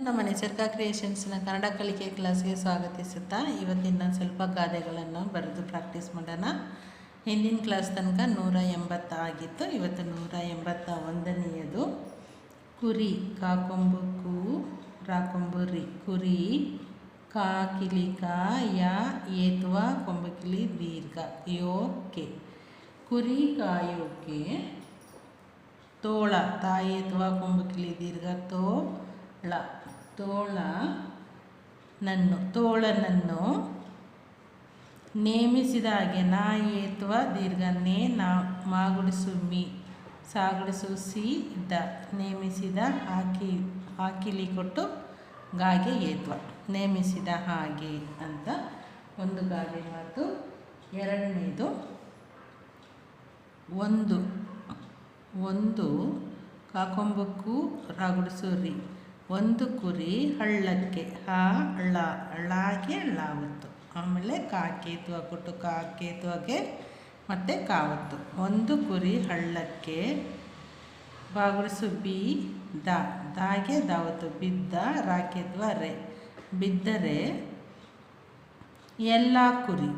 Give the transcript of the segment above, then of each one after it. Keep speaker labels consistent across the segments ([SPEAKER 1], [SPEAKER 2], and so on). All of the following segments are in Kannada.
[SPEAKER 1] ನಮ್ಮ ನಿಸರ್ಗ ಕ್ರಿಯೇಷನ್ಸ್ನ ಕನ್ನಡ ಕಲಿಕೆ ಕ್ಲಾಸ್ಗೆ ಸ್ವಾಗತಿಸುತ್ತಾ ಇವತ್ತಿನ ಸ್ವಲ್ಪ ಗಾದೆಗಳನ್ನು ಬರೆದು ಪ್ರಾಕ್ಟೀಸ್ ಮಾಡೋಣ. ಹಿಂದಿನ ಕ್ಲಾಸ್ ತನಕ 180 ಆಗಿತ್ತು. ಇವತ್ತು 181ನೇಯದು. ಕುರಿ ಕಾಕೊಂಬು ಕು ರಾಕೊಂಬು ರಿ ಕುರಿ ಕಾ ಕಿಲಿ ಕಾ ಯಾ ಏತ್ವ ಕೊಂಬು ಕಿಲಿ ದೀರ್ಘ ಯೋಕೆ ಕುರಿ ಕಾಯೋಕೆ ತೋಳ ತಾಯೇತ್ವ ಕೊಂಬು ಕಿಲಿ ದೀರ್ಘ ತೋಳನನ್ನು ನೇಮಿಸಿದ ಹಾಗೆ ನಾ ಏತ್ವ ದೀರ್ಘ ನೇ ನಾ ಮಾಗುಡಿಸು ಮಿ ಸಾಗುಡಿಸು ಸಿ ದ ನೇಮಿಸಿದ ಹಾಕಿಲಿ ಕೊಟ್ಟು ಗಾಗೆ ಏತ್ವ ನೇಮಿಸಿದ ಹಾಗೆ ಅಂತ ಒಂದು ಗಾದೆ ಮಾತು. ಎರಡನೇದು ಒಂದು ಕಾಕೊಂಬಕ್ಕೂ ರಾಗುಡಿಸು ರಿ ಒಂದು ಕುರಿ ಹಳ್ಳಕ್ಕೆ ಹಳ್ಳಾಗೆ ಹಳ್ಳಾವತ್ತು. ಆಮೇಲೆ ಕಾಕೇತುವ ಕೊಟ್ಟು ಕಾಕೇತುವಗೆ ಮತ್ತು ಕಾವತ್ತು. ಒಂದು ಕುರಿ ಹಳ್ಳಕ್ಕೆ ಬಾಗುಡಿಸು ಬಿ ದಾಗೆ ದಾವತ್ತು ಬಿದ್ದ ರಾಕೇತ್ವ ರೇ ಬಿದ್ದರೆ ಎಲ್ಲ ಕುರಿ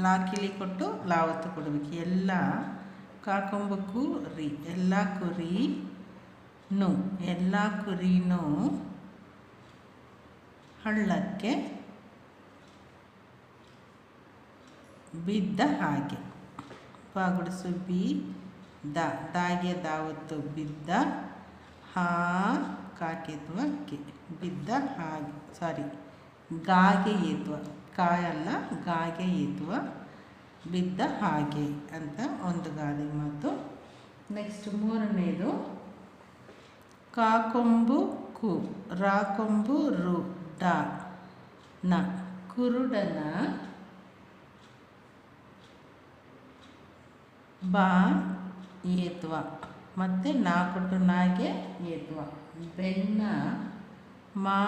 [SPEAKER 1] ಲಾಕಿಲಿ ಕೊಟ್ಟು ಲಾವತ್ತು ಕೊಡಬೇಕು. ಎಲ್ಲ ಕಾಕೊಂಬಕ್ಕೂ ರಿ ಎಲ್ಲ ಕುರಿನೂ ಹಳ್ಳಕ್ಕೆ ಬಿದ್ದ ಹಾಗೆ ಬಾಗುಡಿಸು ಬಿ ದಾಗೆ ದಾವತ್ತು ಬಿದ್ದ ಕಾಕೆತ್ವ ಕೆ ಬಿದ್ದ ಹಾಗೆ ಗಾಗೆ ಏತ್ವ ಕಾಯಲ್ಲ ಗಾಗೆ ಏತ್ವ ಬಿದ್ದ ಹಾಗೆ ಅಂತ ಒಂದು ಗಾದೆ ಮಾತು. ನೆಕ್ಸ್ಟ್ ಮೂರನೇದು ಕಾಕೊಂಬು ಕು ರಾಕೊಂಬು ರು ಡ ನ ಕುರುಡನ ಬಾ ಏತ್ವ ಮತ್ತು ನಾ ಕೊಟ್ಟು ನಾಗೆ ಏತ್ವ ಬೆನ್ನ ಮಾ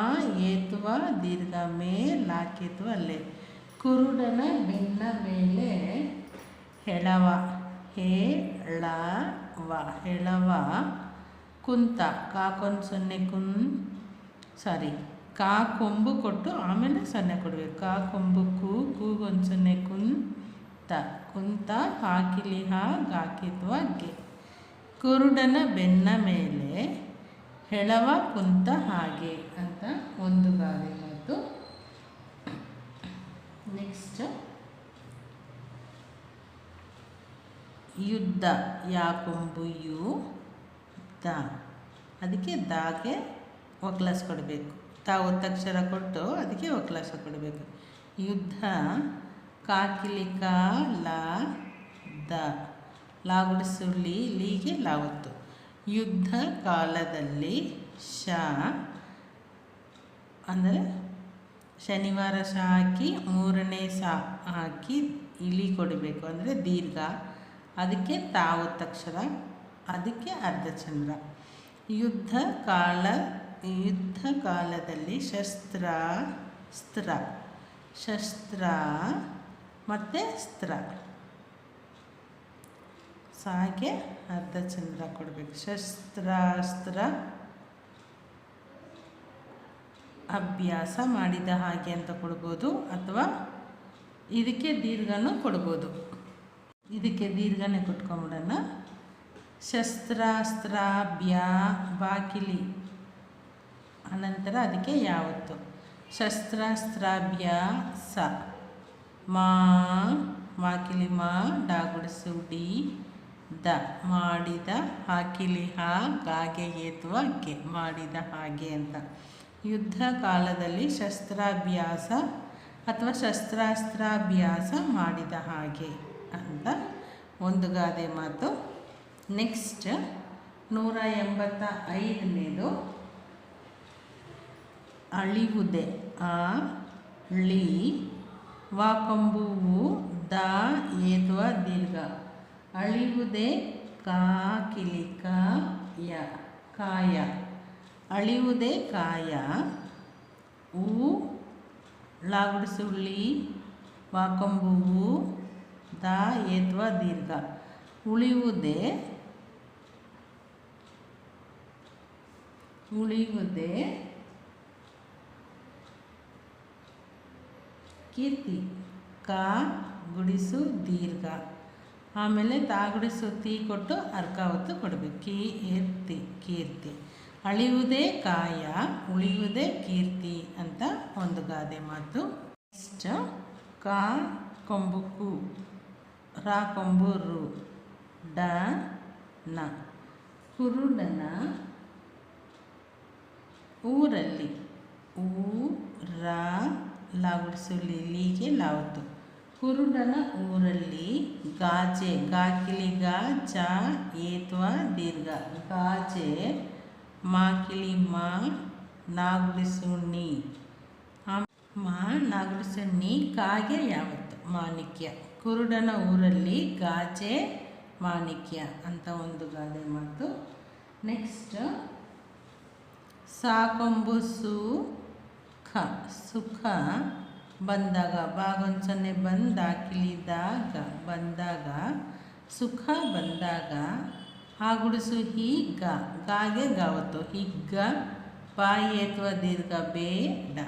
[SPEAKER 1] ಏತ್ವ ದೀರ್ಘ ಮೇ ಲಾಕೇತ್ವ ಅಲ್ಲೇ ಕುರುಡನ ಬೆನ್ನ ಮೇಲೆ ಹೆಳವ ಕುಂತ ಕಾಕೊಂದು ಸೊನ್ನೆ ಕಾಕೊಂಬು ಕೊಟ್ಟು ಆಮೇಲೆ ಸೊನ್ನೆ ಕೊಡಬೇಕು. ಕಾಕೊಂಬು ಕೂಗೊಂದು ಸೊನ್ನೆ ಕುಂತ ಹಾಕಿಲಿ ಗಾಕಿತ್ವ ಗೆ ಕುರುಡನ ಬೆನ್ನ ಮೇಲೆ ಹೆಳವ ಕುಂತ ಹಾಗೆ ಅಂತ ಒಂದು ಗಾದೆ ಮಾತು. ನೆಕ್ಸ್ಟ್ ಯುದ್ಧ ಯಾಕೊಂಬು ಅದಕ್ಕೆ ದಾಗೆ ಒಕ್ಲಾಸ ಕೊಡಬೇಕು. ಒತ್ತಕ್ಷರ ಕೊಟ್ಟು ಅದಕ್ಕೆ ಒಕ್ಲಾಸ ಕೊಡಬೇಕು. ಯುದ್ಧ ಕಾಕಿಲಿಕ ಲಾಗುಡಿಸು ಲೀಗೆ ಲಾವತ್ತು. ಯುದ್ಧ ಕಾಲದಲ್ಲಿ ಅಂದರೆ ಶನಿವಾರ ಹಾಕಿ ಮೂರನೇ ಹಾಕಿ ಇಲಿ ಕೊಡಬೇಕು ಅಂದರೆ ದೀರ್ಘ. ಅದಕ್ಕೆ ಒತ್ತಕ್ಷರ ಅದಕ್ಕೆ ಅರ್ಧಚಂದ್ರ. ಯುದ್ಧ ಕಾಲದಲ್ಲಿ ಶಸ್ತ್ರ ಮತ್ತು ಸಾಗೆ ಅರ್ಧಚಂದ್ರ ಕೊಡಬೇಕು. ಶಸ್ತ್ರಾಸ್ತ್ರ ಅಭ್ಯಾಸ ಮಾಡಿದ ಹಾಗೆ ಅಂತ ಕೊಡ್ಬೋದು, ಅಥವಾ ಇದಕ್ಕೆ ದೀರ್ಘನೂ ಕೊಡ್ಬೋದು. ಇದಕ್ಕೆ ದೀರ್ಘನೇ ಕೊಟ್ಕೊಂಬಿಡೋಣ. ಬಾಕಿಲಿ ಅನಂತರ ಅದಕ್ಕೆ ಯಾವತ್ತು ಶಸ್ತ್ರಾಸ್ತ್ರಾಭ್ಯಾಸ ಮಾಕಿಲಿ ಡಾಗುಡಿಸು ಡಿ ದ ಮಾಡಿದ ಹಾಕಿಲಿ ಗಾಗೆ ಏತ್ವ ಗೆ ಮಾಡಿದ ಹಾಗೆ ಅಂತ. ಯುದ್ಧ ಕಾಲದಲ್ಲಿ ಶಸ್ತ್ರಾಭ್ಯಾಸ ಅಥವಾ ಶಸ್ತ್ರಾಸ್ತ್ರಾಭ್ಯಾಸ ಮಾಡಿದ ಹಾಗೆ ಅಂತ ಒಂದು ಗಾದೆ ಮಾತು. ನೆಕ್ಸ್ಟ್ 185ನೇದು ಅಳಿವುದೆ ಳಿ ವಾಕೊಂಬುವು ದ ಏತ್ವ ದೀರ್ಘ ಅಳಿವುದೆ ಕಾಕಿಲಿ ಕಾಯ ಅಳಿವುದೆ ಕಾಯ ಲಾಗುಡಿಸು ವಾಕೊಂಬುವು ದ ಏತ್ವ ದೀರ್ಘ ಉಳಿವುದೇ ಉಳಿಯುವುದೇ ಕೀರ್ತಿ ಕಾ ಗುಡಿಸು ದೀರ್ಘ, ಆಮೇಲೆ ತಾ ಗುಡಿಸು ತೀ ಕೊಟ್ಟು ಅರ್ಕ ಹೊತ್ತು ಕೊಡಬೇಕು. ಕೀರ್ತಿ ಕೀರ್ತಿ. ಅಳಿಯುವುದೇ ಕಾಯ ಉಳಿಯುವುದೇ ಕೀರ್ತಿ ಅಂತ ಒಂದು ಗಾದೆ ಮಾತು. ನೆಕ್ಸ್ಟ್ ಕಾ ಕೊಂಬು ಕು, ರಾ ಕೊಂಬು ರು, ಡ ನ. ಕುರುಡನ ಊರಲ್ಲಿ, ಊರ ಲಾಗುಡಿಸು ಲೀಗೆ ಲಾವತ್ತು. ಕುರುಡನ ಊರಲ್ಲಿ ಗಾಜೆ, ಗಾಕಿಲಿ ಗಾ ಚ ಏತ್ವ ದೀರ್ಘ, ಗಾಜೆ ಮಾಕಿಲಿ ಮಾ ನಾಗುಡಿಸು ನೀ, ಮಾ ನಾಗುಡಿಸು ನೀ ಕಾಗೆ ಯಾವತ್ತು ಮಾಣಿಕ್ಯ. ಕುರುಡನ ಊರಲ್ಲಿ ಗಾಜೆ ಮಾಣಿಕ್ಯ ಅಂತ ಒಂದು ಗಾದೆ ಮಾತು. ನೆಕ್ಸ್ಟ್ ಸಾಕೊಂಬು ಸುಖ, ಸುಖ ಬಂದಾಗ, ಬಾಗೊಂದು ಸೊನ್ನೆ ಬಂದಾಕಿಲಿದಾಗ ಬಂದಾಗ, ಸುಖ ಬಂದಾಗ ಗುಡಿಸು ಹೀಗ, ಗಾಗೆ ಗಾವತ್ತು ಹಿಗ್ಗ, ಬಾಯಿ ಅಥವಾ ದೀರ್ಘ ಬೇಡ.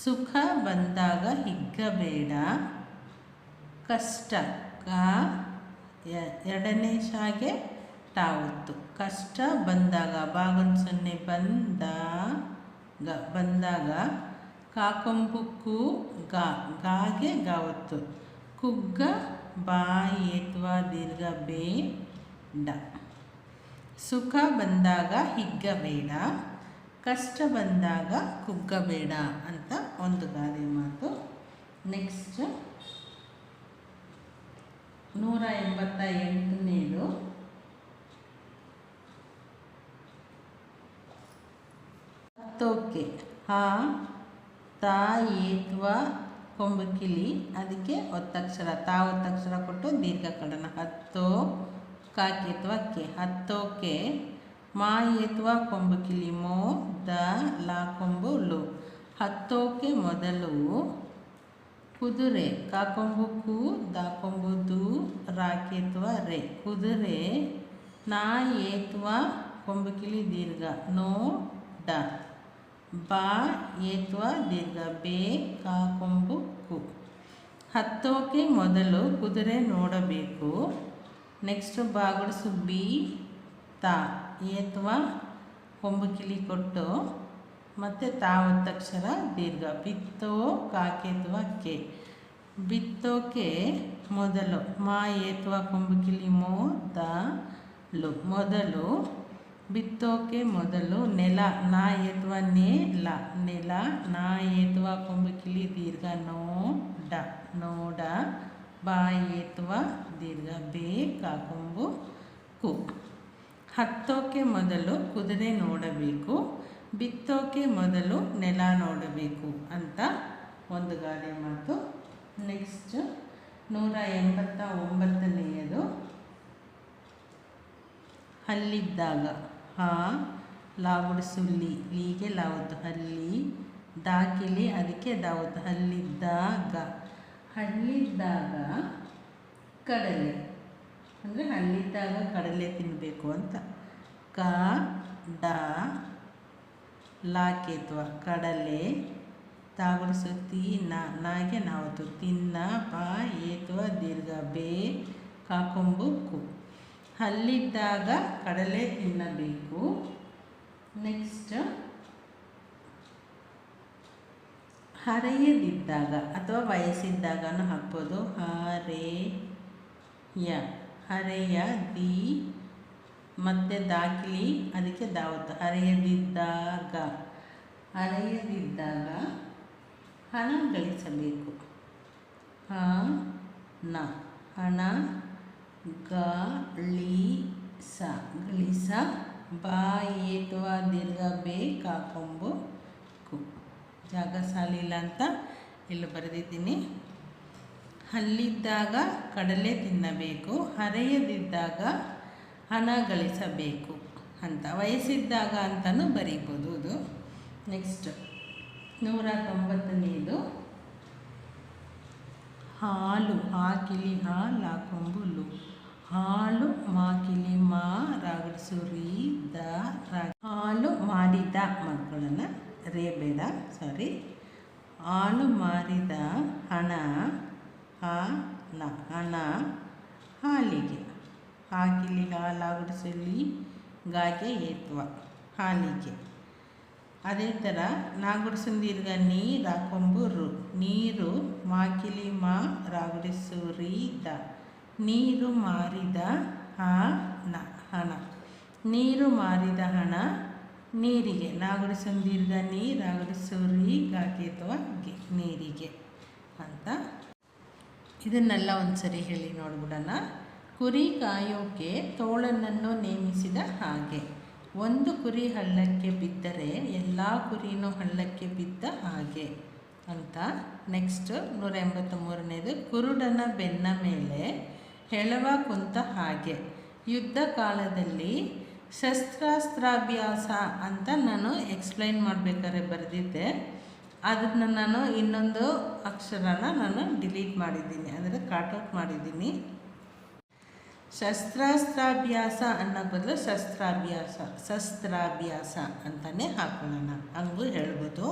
[SPEAKER 1] ಸುಖ ಬಂದಾಗ ಹಿಗ್ಗ ಬೇಡ. ಕಷ್ಟ ಕಾ ಎರಡನೇ ಶಾಗೆ ಟಾವತ್ತು. ಕಷ್ಟ ಬಂದಾಗ, ಬಾಗೊಂದು ಸೊನ್ನೆ ಬಂದಾಗ ಬಂದಾಗ, ಕಾಕೊಂಬು ಕು ಗಾ, ಗಾಗೆ ಗಾವತ್ತು. ಕುಗ್ಗ ಬಾಯಿ ಅಥವಾ ದೀರ್ಘ ಬೇಡ. ಸುಖ ಬಂದಾಗ ಹಿಗ್ಗಬೇಡ, ಕಷ್ಟ ಬಂದಾಗ ಕುಗ್ಗಬೇಡ ಅಂತ ಒಂದು ಗಾದೆ ಮಾತು. ನೆಕ್ಸ್ಟ್ 188ನೇದು ಹತ್ತೋಕೆ, ಹಾ ತಾ ಏತ್ವ ಕೊಂಬು ಕಿಲಿ, ಅದಕ್ಕೆ ಒತ್ತಕ್ಷರ ತಾ ಒತ್ತಕ್ಷರ ಕೊಟ್ಟು ದೀರ್ಘ ಕಡನ. ಹತ್ತೋ ಕಾಕಿ ಅಥವಾ ಕೆ, ಹತ್ತೋಕೆ. ಮಾ ಏತ್ವ ಕೊಂಬು ಕಿಲಿ ಮೋ, ದ ಲಾ ಕೊಂಬು ಲು. ಹತ್ತೋಕೆ ಮೊದಲು. ಕುದುರೆ ಕಾಕೊಂಬು ಕು, ದ ಕೊಂಬು ದು, ರಾಕೇತ್ವ ರೇ, ಕುದುರೆ. ನಾ ಏತ್ವ ಕೊಂಬು ಕಿಲಿ ದೀರ್ಘ ನೋ ಡ, ಬಾ ಏತ್ವ ದೀರ್ಘ ಬೇ, ಕಾಕೊಂಬು ಕು. ಹತ್ತೋಕೆ ಮೊದಲು ಕುದುರೆ ನೋಡಬೇಕು. ನೆಕ್ಸ್ಟ್ ಬಾಗುಡಿಸು ಬಿ ತಾ, ಏತ್ವ ಕೊಂಬು ಕಿಲಿ ಕೊಟ್ಟು ಮತ್ತು ತಾ ಒತ್ತಕ್ಷರ ದೀರ್ಘ. ಬಿತ್ತೋ ಕಾಕೇತ್ವ ಕೆ, ಬಿತ್ತೋಕೆ ಮೊದಲು. ಮಾ ಏತ್ವ ಕೊಂಬು ಕಿಲಿ ಮೋ, ದ ಲು, ಮೊದಲು. ಬಿತ್ತೋಕೆ ಮೊದಲು. ನೆಲ ನಾ ಏತ್ವ ನೇ ಲ, ನೆಲ. ನಾ ಏತ್ವ ಕೊಂಬು ಕಿಲಿ ದೀರ್ಘ ನೋ ಡ, ನೋಡ. ಬಾ ಏತ್ವ ದೀರ್ಘ ಬೇ, ಕಾಕೊಂಬು ಕು. ಹತ್ತೋಕೆ ಮೊದಲು ಕುದುರೆ ನೋಡಬೇಕು, ಬಿತ್ತೋಕೆ ಮೊದಲು ನೆಲ ನೋಡಬೇಕು ಅಂತ ಒಂದು ಗಾದೆ ಮಾತು. ನೆಕ್ಸ್ಟ್ 189ನೇದು ಹಲ್ಲಿದ್ದಾಗ, ಹಾ ಲಾಗುಡಿಸು ಲೀಗೆ ಲಾವತ್ತು. ಹಲ್ಲಿ ದಾಕಿಲಿ ಅದಕ್ಕೆ ದಾವತ್ತು. ಹಲ್ಲಿದ್ದಾಗ, ಹಳ್ಳಿದ್ದಾಗ ಕಡಲೆ ಅಂದರೆ ಹಳ್ಳಿದ್ದಾಗ ಕಡಲೆ ತಿನ್ನಬೇಕು ಅಂತ. ಕ ಡ ಲಾಕೇತ್ವ ಕಡಲೆ, ತಾಗುಡಿಸು ತೀ ನಾಗೆ ನಾವತ್ತು. ತಿನ್ನ ಪಾ ಏತ್ವ ದೀರ್ಘ ಬೇ, ಕಾಕೊಂಬು ಕು. ಹಲ್ಲಿದ್ದಾಗ ಕಡಲೆ ತಿನ್ನಬೇಕು. ನೆಕ್ಸ್ಟ್ ಹರೆಯದಿದ್ದಾಗ ಅಥವಾ ವಯಸ್ಸಿದ್ದಾಗನೂ ಹಾಕ್ಬೋದು. ಹರೆಯ, ಹರೆಯ ದಿ ಮತ್ತು ದಾಖಲಿ ಅದಕ್ಕೆ ದಾವತ್ತು. ಹರೆಯದಿದ್ದಾಗ, ಹರೆಯದಿದ್ದಾಗ ಹಣ ಗಳಿಸಬೇಕು. ನ ಹಣ ಗಳಿಸ, ಗಳಿಸ. ಬಾ ಏತ್ವ ದೀರ್ಘ ಬೇ, ಕಾಕೊಂಬು ಕು. ಜಾಗ ಸಾಲಿಲ್ಲ ಅಂತ ಇಲ್ಲಿ ಬರೆದಿದ್ದೀನಿ. ಹಲ್ಲಿದ್ದಾಗ ಕಡಲೆ ತಿನ್ನಬೇಕು, ಹರೆಯದಿದ್ದಾಗ ಹಣ ಗಳಿಸಬೇಕು ಅಂತ. ವಯಸ್ಸಿದ್ದಾಗ ಅಂತಲೂ ಬರೀಬೋದು ಅದು. ನೆಕ್ಸ್ಟ್ 190ನೇದು ಹಾಲು, ಹಾಕಿಲಿ ಹಾ ಲಾಕೊಂಬು ಲು. ಹಾಲು ಮಾಕಿಲಿ ಮಾ ರಾಗಡಿಸು ರೀ ದ ರಾ. ಹಾಲು ಮಾರಿದ ಮಕ್ಕಳನ್ನು ರೇ ಬೇಡ ಸಾರಿ. ಹಾಲು ಮಾರಿದ ಹಣ ಹಣ ಹಾಲಿಗೆ. ಹಾಕಿಲಿ ಹಾಲಾಗುಡಿಸಲಿ ಗಾಗೆ ಏತ್ವ ಹಾಲಿಗೆ. ಅದೇ ಥರ ನಾಗುಡಿಸಿನ ದೀರ್ಘ ನೀರು ಹಾಕೊಂಬು ರು. ನೀರು ಮಾಕಿಲಿ ಮಾ ರಾಗುಡಿಸು ರೀ ದ. ನೀರು ಮಾರಿದ ಹಣ. ನೀರು ಮಾರಿದ ಹಣ ನೀರಿಗೆ. ನಾಗುಡಿಸಿನ ದೀರ್ಘ ನೀ ರಾಗುಡಿಸು ರೀ ಗಾಗೆ ಅಥವಾ ಗೆ ನೀರಿಗೆ ಅಂತ. ಇದನ್ನೆಲ್ಲ ಒಂದು ಸರಿ ಹೇಳಿ ನೋಡ್ಬಿಡೋಣ. ಕುರಿ ಕಾಯೋಕೆ ತೋಳನನ್ನು ನೇಮಿಸಿದ ಹಾಗೆ. ಒಂದು ಕುರಿ ಹಳ್ಳಕ್ಕೆ ಬಿದ್ದರೆ ಎಲ್ಲ ಕುರಿನೂ ಹಳ್ಳಕ್ಕೆ ಬಿದ್ದ ಹಾಗೆ ಅಂತ. ನೆಕ್ಸ್ಟ್ 183ನೇದು. ಕುರುಡನ ಬೆನ್ನ ಮೇಲೆ ಹೆಳವ ಕುಂತ ಹಾಗೆ. ಯುದ್ಧ ಕಾಲದಲ್ಲಿ ಶಸ್ತ್ರಾಸ್ತ್ರಾಭ್ಯಾಸ ಅಂತ ನಾನು ಎಕ್ಸ್ಪ್ಲೈನ್ ಮಾಡಬೇಕಾದ್ರೆ ಬರೆದಿದ್ದೆ. ಅದನ್ನು ನಾನು ಇನ್ನೊಂದು ಅಕ್ಷರನ ನಾನು ಡಿಲೀಟ್ ಮಾಡಿದ್ದೀನಿ, ಅಂದರೆ ಕಾಟೌಟ್ ಮಾಡಿದ್ದೀನಿ. ಶಸ್ತ್ರಾಸ್ತ್ರಾಭ್ಯಾಸ ಅನ್ನೋ ಬದಲು ಶಸ್ತ್ರಾಭ್ಯಾಸ ಅಂತಲೇ ಹಾಕೊಳ್ಳೋಣ, ಹಂಗೂ ಹೇಳ್ಬೋದು.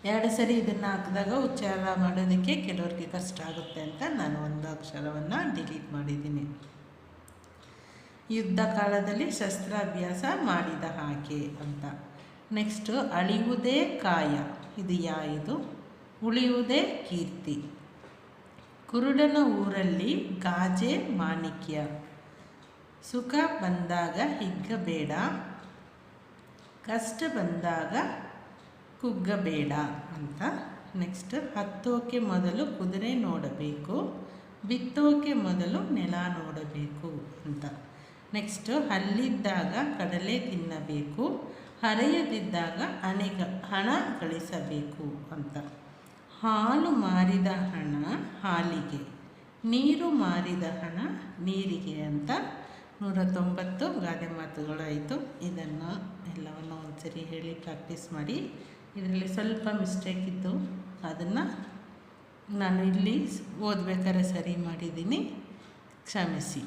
[SPEAKER 1] 2 ಸರಿ ಇದನ್ನು ಹಾಕಿದಾಗ ಉಚ್ಚಾರ ಮಾಡೋದಕ್ಕೆ ಕೆಲವ್ರಿಗೆ ಕಷ್ಟ ಆಗುತ್ತೆ ಅಂತ ನಾನು ಒಂದು ಅಕ್ಷರವನ್ನು ಡಿಲೀಟ್ ಮಾಡಿದ್ದೀನಿ. ಯುದ್ಧ ಕಾಲದಲ್ಲಿ ಶಸ್ತ್ರಾಭ್ಯಾಸ ಮಾಡಿದ ಹಾಗೆ ಅಂತ. ನೆಕ್ಸ್ಟು ಅಳಿಯುವುದೇ ಕಾಯ. ಇದು ಇದು ಉಳಿಯುವುದೇ ಕೀರ್ತಿ. ಕುರುಡನ ಊರಲ್ಲಿ ಗಾಜೆ ಮಾಣಿಕ್ಯ. ಸುಖ ಬಂದಾಗ ಹಿಗ್ಗಬೇಡ, ಕಷ್ಟ ಬಂದಾಗ ಕುಗ್ಗಬೇಡ ಅಂತ. ನೆಕ್ಸ್ಟ್ ಹತ್ತೋಕೆ ಮೊದಲು ಕುದುರೆ ನೋಡಬೇಕು, ಬಿತ್ತೋಕೆ ಮೊದಲು ನೆಲ ನೋಡಬೇಕು ಅಂತ. ನೆಕ್ಸ್ಟು ಹಲ್ಲಿದ್ದಾಗ ಕಡಲೆ ತಿನ್ನಬೇಕು, ಹರೆಯದಿದ್ದಾಗ ಹಣ ಗಳಿಸಬೇಕು ಅಂತ. ಹಾಲು ಮಾರಿದ ಹಣ ಹಾಲಿಗೆ, ನೀರು ಮಾರಿದ ಹಣ ನೀರಿಗೆ ಅಂತ 190 ಗಾದೆ ಮಾತುಗಳು ಆಯಿತು. ಇದನ್ನು ಎಲ್ಲವನ್ನು ಒಂದ್ಸರಿ ಹೇಳಿ ಪ್ರಾಕ್ಟೀಸ್ ಮಾಡಿ. ಇದರಲ್ಲಿ ಸ್ವಲ್ಪ ಮಿಸ್ಟೇಕ್ ಇತ್ತು, ಅದನ್ನು ನಾನು ಇಲ್ಲಿ ಓದಬೇಕಾದ್ರೆ ಸರಿ ಮಾಡಿದ್ದೀನಿ, ಕ್ಷಮಿಸಿ.